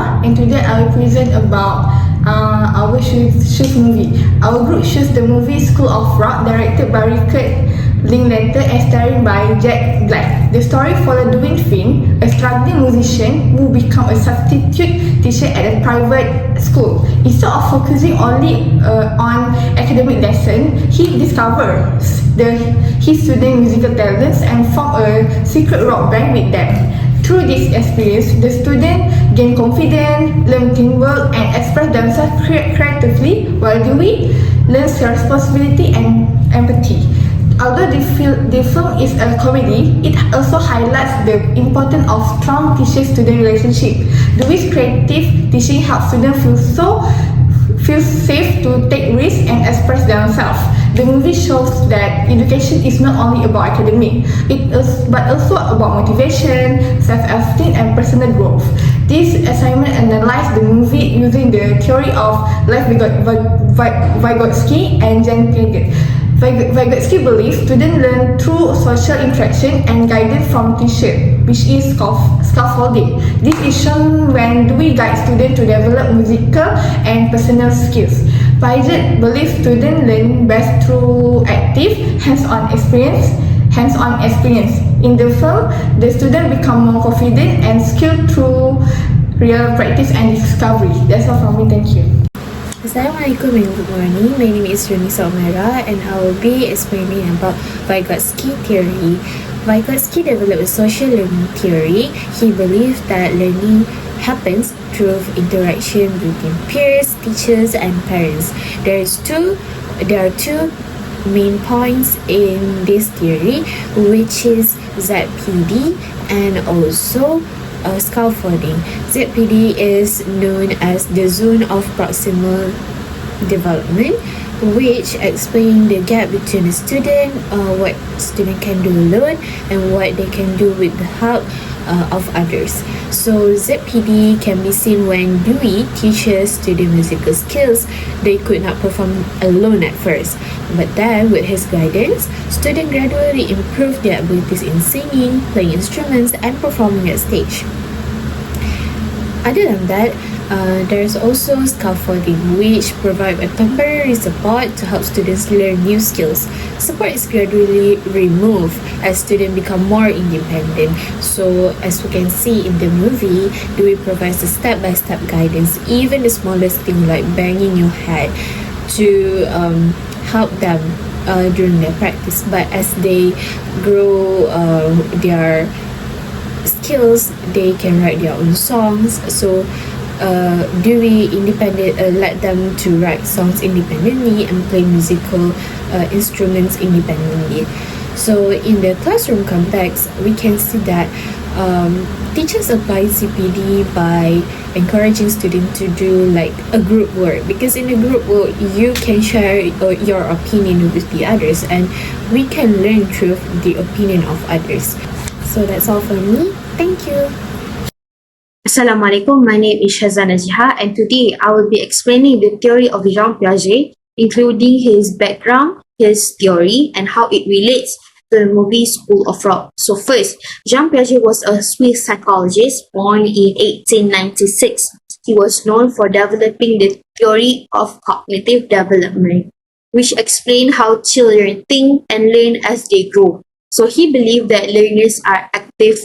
Zahra, and today I will present about our Shoes movie. Our group chose the movie School of Rock, directed by Richard Linklater and starring by Jack Black. The story follows Dwayne Finn, a struggling musician who becomes a substitute teacher at a private school. Instead of focusing only on academic lessons, he discovers his student musical talents and forms a secret rock band with them. Through this experience, the students gain confidence, learn teamwork, and express themselves creatively, while Dewey learns responsibility and empathy. Although the film is a comedy, it also highlights the importance of strong teacher-student relationship. Dewey's creative teaching helps students feel safe to take risks and express themselves. The movie shows that education is not only about academic, but also about motivation, self-esteem, and personal growth. This assignment analyzed the movie using the theory of Lev Vygotsky and Jan Piaget. Vygotsky believes students learn through social interaction and guidance from teacher, which is scaffolding. This is shown when Dewey guides students to develop musical and personal skills. Piaget believes students learn best through active, hands-on experience. In the film, the students become more confident and skilled through real practice and discovery. That's all from me. Thank you. Assalamualaikum and good morning. My name is Runisa Omara and I will be explaining about Vygotsky theory. Vygotsky developed a social learning theory. He believed that learning happens through interaction between peers, teachers, and parents. There are two main points in this theory, which is ZPD and also scaffolding. ZPD is known as the zone of proximal development, which explains the gap between the student, what student can do alone and what they can do with the help of others. So ZPD can be seen when Dewey teaches student musical skills they could not perform alone at first. But then, with his guidance, students gradually improve their abilities in singing, playing instruments, and performing at stage. Other than that, there's also scaffolding, which provide a temporary support to help students learn new skills. Support is gradually removed as students become more independent. So, as we can see in the movie, Dewey provides a step-by-step guidance, even the smallest thing like banging your head, to help them during their practice. But as they grow their skills, they can write their own songs. So Dewey let them to write songs independently and play musical instruments independently. So in the classroom context, we can see that teachers apply ZPD by encouraging students to do like a group work, because in a group work you can share your opinion with the others and we can learn through the opinion of others. So that's all for me. Thank you. Assalamualaikum, my name is Shazana Jiha and today I will be explaining the theory of Jean Piaget, including his background, his theory, and how it relates to the movie School of Rock. So first, Jean Piaget was a Swiss psychologist born in 1896. He was known for developing the theory of cognitive development, which explained how children think and learn as they grow. So he believed that learners are active,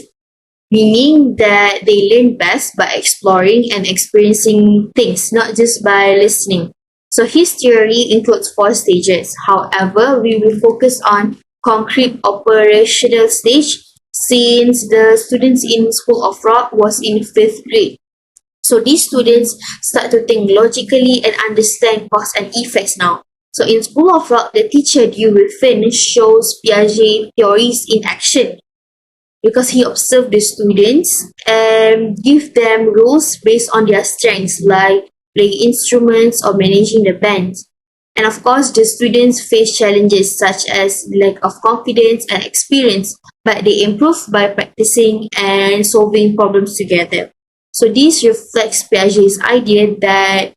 meaning that they learn best by exploring and experiencing things, not just by listening. So his theory includes 4 stages. However, we will focus on concrete operational stage since the students in School of Rock was in 5th grade. So these students start to think logically and understand cause and effects now. So in School of Rock, the teacher Dewey Finn shows Piaget theories in action, because he observed the students and give them rules based on their strengths, like playing instruments or managing the band. And of course, the students face challenges such as lack of confidence and experience, but they improve by practicing and solving problems together. So this reflects Piaget's idea that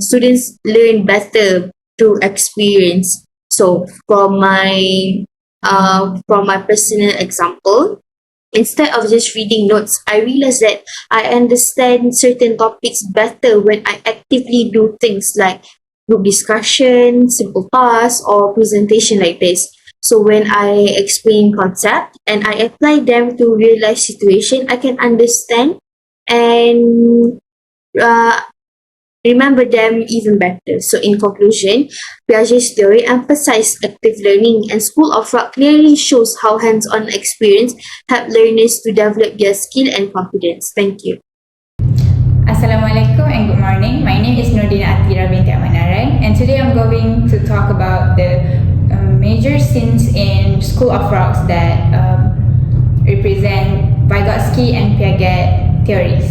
students learn better through experience. So from my personal example, Instead of just reading notes, I realized that I understand certain topics better when I actively do things like group discussion, simple tasks, or presentation like this. So when I explain concept and I apply them to real life situation, I can understand and uh, remember them even better. So in conclusion, Piaget's theory emphasized active learning, and School of Rock clearly shows how hands-on experience help learners to develop their skill and confidence. Thank you. Assalamualaikum and good morning. My name is Nurdina Atira binti Amanaran, and today I'm going to talk about the major scenes in School of Rocks that represent Vygotsky and Piaget theories.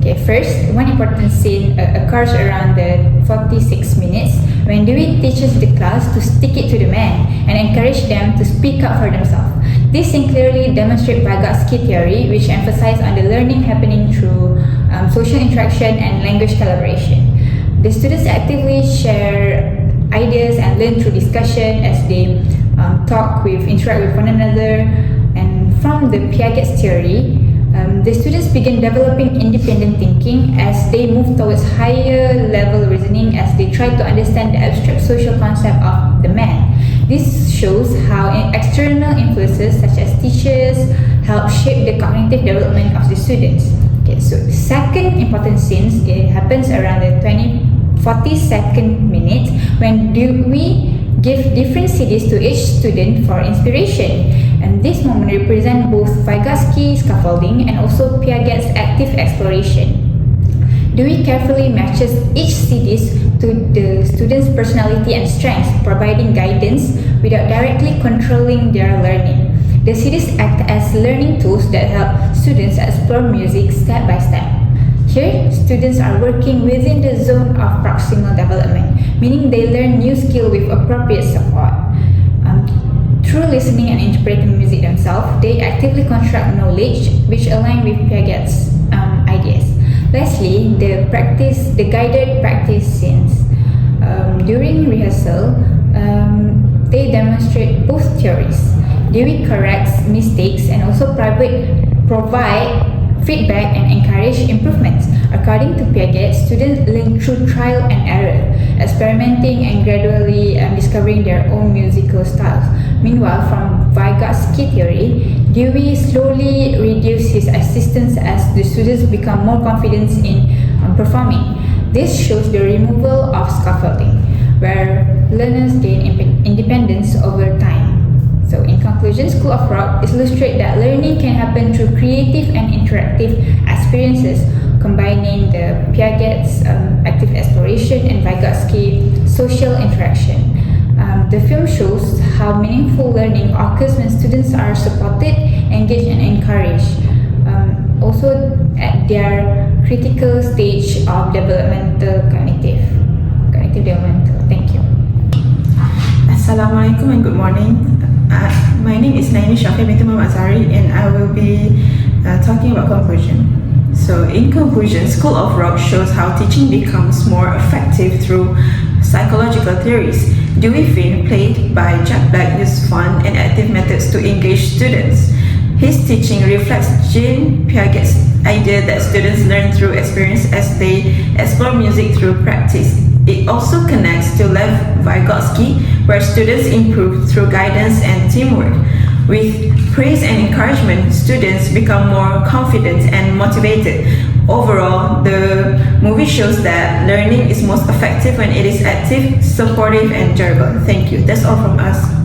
Okay, first, one important scene occurs around the 46 minutes when Dewey teaches the class to stick it to the man and encourage them to speak up for themselves. This scene clearly demonstrates Vygotsky theory, which emphasizes on the learning happening through social interaction and language collaboration. The students actively share ideas and learn through discussion as they interact with one another. And from the Piaget's theory, the students begin developing independent thinking as they move towards higher level reasoning as they try to understand the abstract social concept of the man. This shows how external influences such as teachers help shape the cognitive development of the students. Okay, so the second important scene happens around the 42nd minute when we give different CDs to each student for inspiration. And this moment represents both Vygotsky's scaffolding and also Piaget's active exploration. Dewey carefully matches each CDs to the students' personality and strengths, providing guidance without directly controlling their learning. The CDs act as learning tools that help students explore music step by step. Here, students are working within the zone of proximal development, meaning they learn new skills with appropriate support. Through listening and interpreting music themselves, they actively construct knowledge which align with Piaget's ideas. Lastly, the guided practice scenes. During rehearsal, they demonstrate both theories. Dewey corrects mistakes and also provide feedback and encourage improvements. According to Piaget, students learn through trial and error, experimenting and gradually discovering their own musical styles. Meanwhile, from Vygotsky theory, Dewey slowly reduces his assistance as the students become more confident in performing. This shows the removal of scaffolding, where learners gain independence over time. So in conclusion, School of Rock illustrates that learning can happen through creative and interactive experiences, combining the Piaget's active exploration and Vygotsky social interaction. The film shows how meaningful learning occurs when students are supported, engaged, and encouraged. Also at their critical stage of cognitive developmental. Thank you. Assalamualaikum and good morning. My name is Naimi Shafi binti Muhammad Azari, and I will be talking about conclusion. So in conclusion, School of Rock shows how teaching becomes more effective through psychological theories. Dewey Finn, played by Jack Black, used fun and active methods to engage students. His teaching reflects Jean Piaget's idea that students learn through experience as they explore music through practice. It also connects to Lev Vygotsky, where students improve through guidance and teamwork. With praise and encouragement, students become more confident and motivated. Overall, the movie shows that learning is most effective when it is active, supportive, and enjoyable. Thank you. That's all from us.